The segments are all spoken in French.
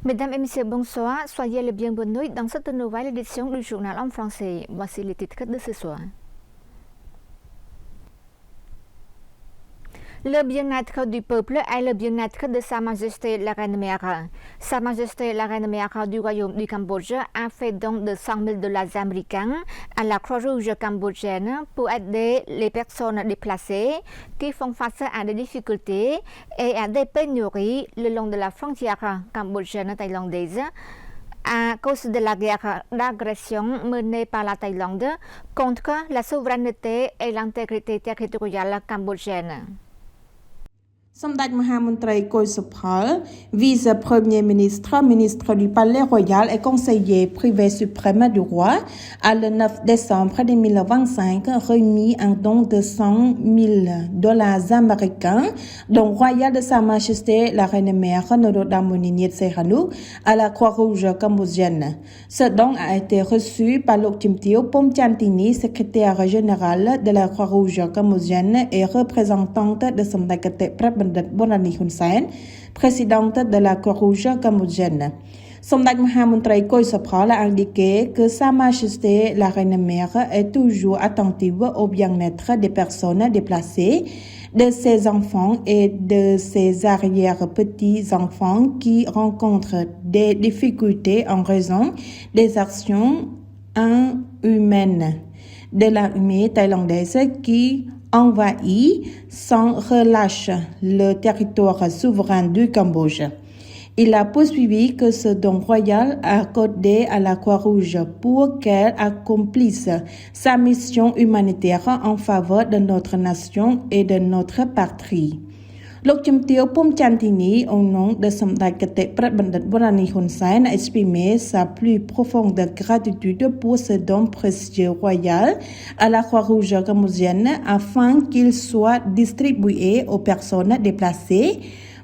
Mesdames et messieurs, bonsoir. Soyez les bienvenus dans cette nouvelle édition du journal en français. Voici les titres de ce soir. Le bien-être du peuple est le bien-être de Sa Majesté la Reine Mère. Sa Majesté la Reine Mère du Royaume du Cambodge a fait don de 100 000 dollars américains à la Croix-Rouge cambodgienne pour aider les personnes déplacées qui font face à des difficultés et à des pénuries le long de la frontière cambodgienne-thaïlandaise à cause de la guerre d'agression menée par la Thaïlande contre la souveraineté et l'intégrité territoriale cambodgienne. សម្ដេចមហាមន្ត្រីកុយសុផល vice-premier ministre, ministre du Palais Royal et conseiller privé suprême du roi, a le 9 décembre 2025 remis un don de 100 000 dollars américains, dont royal de Sa Majesté la Reine Mère Norodamoni Sihanouk à la Croix-Rouge cambodgienne. Ce don a été reçu par Loktimtio Pomtiantini, secrétaire général de la Croix-Rouge cambodgienne et représentante de Samdakate Bonani Hun Sen, présidente de la Croix-Rouge cambodgienne. Samdaj Mahamantrai Koy Sapral a indiqué que Sa Majesté la Reine Mère est toujours attentive au bien-être des personnes déplacées, de ses enfants et de ses arrière-petits-enfants qui rencontrent des difficultés en raison des actions inhumaines de l'armée thaïlandaise qui envahit sans relâche le territoire souverain du Cambodge. Il a poursuivi que ce don royal a accordé à la Croix-Rouge pour qu'elle accomplisse sa mission humanitaire en faveur de notre nation et de notre patrie. Loktimtio Pomtiantini, au nom de Samdakate Prabandhat Bonani Hun Sen, a exprimé sa plus profonde gratitude pour ce don précieux royal à la Croix-Rouge cambodgienne afin qu'il soit distribué aux personnes déplacées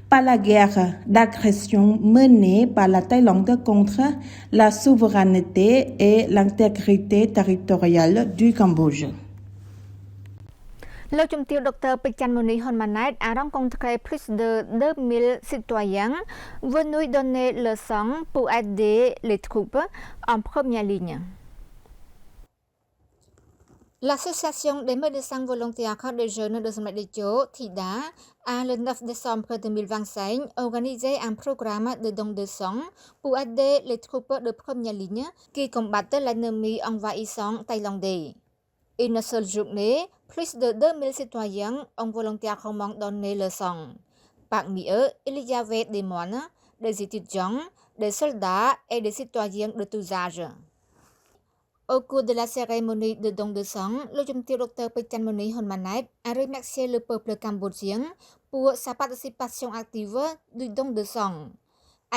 par la guerre d'agression menée par la Thaïlande contre la souveraineté et l'intégrité territoriale du Cambodge. Le Chumtio Dr Pichanmoni Honmanet a rencontré plus de 2000 citoyens venus donner le sang pour aider les troupes en première ligne. L'association des médecins volontaires des jeunes de Samadécho, TIDA, a le 9 décembre 2025 organisé un programme de don de sang pour aider les troupes de première ligne qui combattent l'ennemi envahissant thaïlandais. Une seule journée, plus de 2000 citoyens ont volontairement donné le sang. Parmi eux, il y avait des moines, des étudiants, des soldats et des citoyens de tous âges. Au cours de la cérémonie de don de sang, le Chumtio Dr Pichanmoni Honmanet a remercié le peuple cambodgien pour sa participation active du don de sang.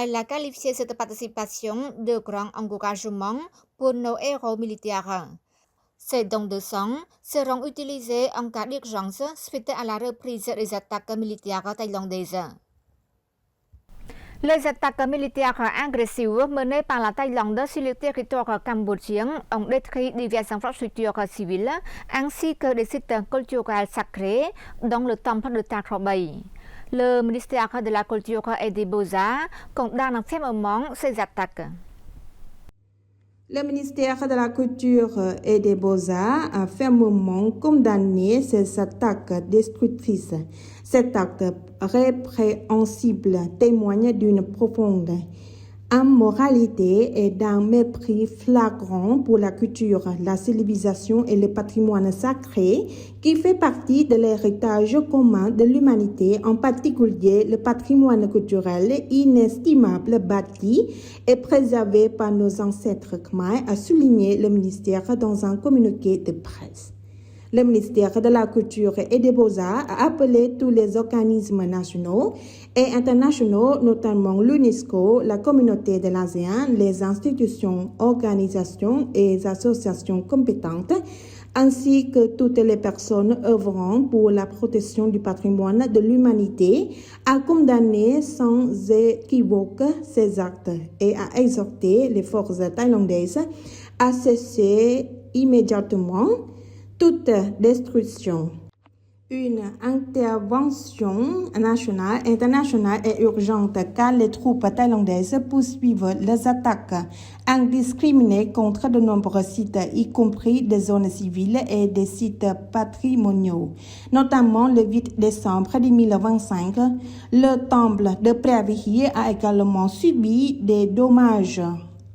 Elle a qualifié cette participation de grand encouragement pour nos héros militaires. Ces dons de sang seront utilisés en cas d'urgence suite à la reprise des attaques militaires thaïlandaises. Les attaques militaires agressives menées par la Thaïlande sur le territoire cambodgien ont détruit diverses infrastructures civiles ainsi que des sites culturels sacrés, dont le temple de Takrobay. Le ministère de la Culture et des Beaux-Arts condamne fermement ces attaques. Le ministère de la Culture et des Beaux-Arts a fermement condamné ces attaques destructrices. Cet acte répréhensible témoigne d'une profonde immoralité et d'un mépris flagrant pour la culture, la civilisation et le patrimoine sacré qui fait partie de l'héritage commun de l'humanité, en particulier le patrimoine culturel inestimable bâti et préservé par nos ancêtres khmer, a souligné le ministère dans un communiqué de presse. Le ministère de la Culture et des Beaux-Arts a appelé tous les organismes nationaux et internationaux, notamment l'UNESCO, la communauté de l'ASEAN, les institutions, organisations et associations compétentes, ainsi que toutes les personnes œuvrant pour la protection du patrimoine de l'humanité, à condamner sans équivoque ces actes et à exhorter les forces thaïlandaises à cesser immédiatement toute destruction Une intervention nationale, internationale est urgente car les troupes thaïlandaises poursuivent les attaques indiscriminées contre de nombreux sites, y compris des zones civiles et des sites patrimoniaux. Notamment le 8 décembre 2025, le temple de Preavihi a également subi des dommages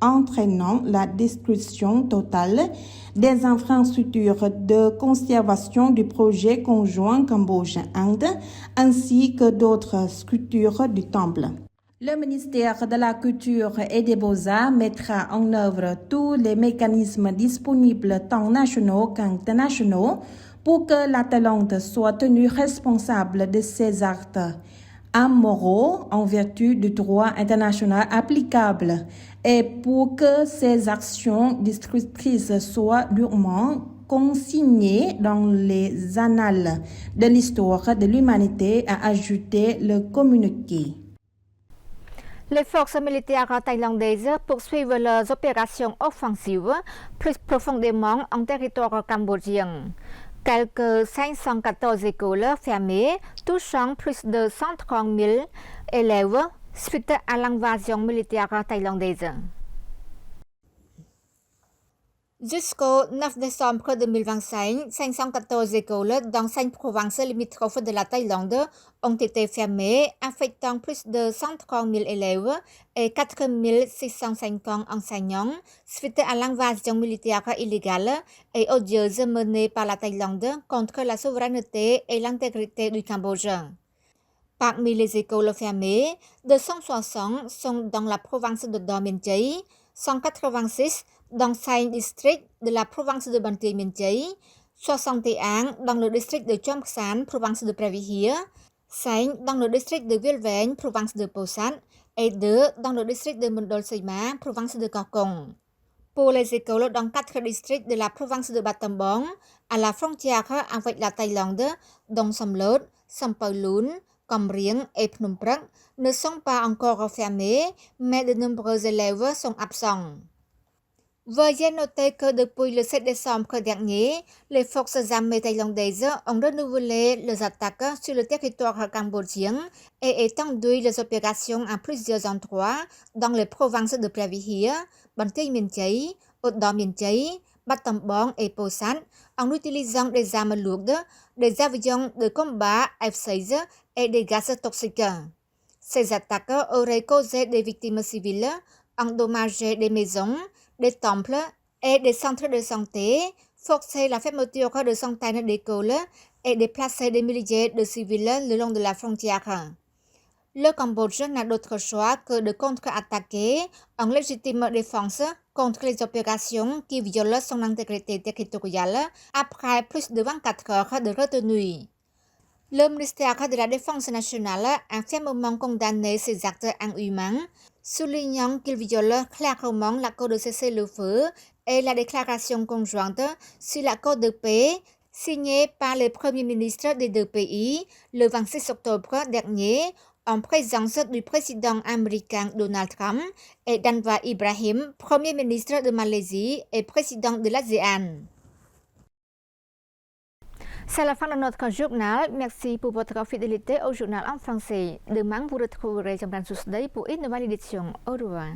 entraînant la destruction totale des infrastructures de conservation du projet conjoint Cambodge-Inde ainsi que d'autres structures du temple. Le ministère de la Culture et des Beaux-Arts mettra en œuvre tous les mécanismes disponibles tant nationaux qu'internationaux pour que la Thaïlande soit tenue responsable de ses actes amoraux en vertu du droit international applicable et pour que ces actions destructrices soient durement consignées dans les annales de l'histoire de l'humanité, a ajouté le communiqué. Les forces militaires thaïlandaises poursuivent leurs opérations offensives plus profondément en territoire cambodgien. Quelques 514 écoles fermées, touchant plus de 130 000 élèves suite à l'invasion militaire thaïlandaise. Jusqu'au 9 décembre 2025, 514 écoles dans 5 provinces limitrophes de la Thaïlande ont été fermées, affectant plus de 130 000 élèves et 4 650 enseignants suite à l'invasion militaire illégale et odieuse menée par la Thaïlande contre la souveraineté et l'intégrité du Cambodge. Parmi les écoles fermées, 260 sont dans la province de Dor Mien Chai, 186 dans 5 districts de la province de Banteay Mien Chai, 61 dans le district de Chom San, province de Preavihi, 5 dans le district de Vil Veng, province de Posat, et 2 dans le district de Mondol Sema, province de Kakong. Pour les écoles dans 4 districts de la province de Battambang, à la frontière avec la Thaïlande, dont Samlot, Sampaulun, Cam Rieng et Phnom Penh, ne sont pas encore fermés, mais de nombreux élèves sont absents. Veuillez noter que depuis le 7 décembre dernier, les forces armées thaïlandaises ont renouvelé les attaques sur le territoire cambodgien et étendu les opérations à plusieurs endroits dans les provinces de Preavihi, Banteay Mien Chai, Dor Mien Chai, Battambang et Posat en utilisant des armes lourdes, des avions de combat F-16 et des gaz toxiques. Ces attaques auraient causé des victimes civiles, endommagé des maisons, des temples et des centres de santé, forcé la fermeture de centaines d'écoles et déplacé des milliers de civils le long de la frontière. Le Cambodge n'a d'autre choix que de contre-attaquer en légitime défense contre les opérations qui violent son intégrité territoriale après plus de 24 heures de retenue. Le ministère de la Défense nationale a fermement condamné ces actes inhumains, soulignant qu'ils violent clairement l'accord de cessez-le-feu et la déclaration conjointe sur l'accord de paix signé par les premiers ministres des deux pays le 26 octobre dernier en présence du président américain Donald Trump et d'Anwar Ibrahim, premier ministre de Malaisie et président de l'ASEAN. C'est la fin de notre journal. Merci pour votre fidélité au journal en français. Demain, vous retrouverez Jean-Baptiste Sousday pour une nouvelle édition. Au revoir.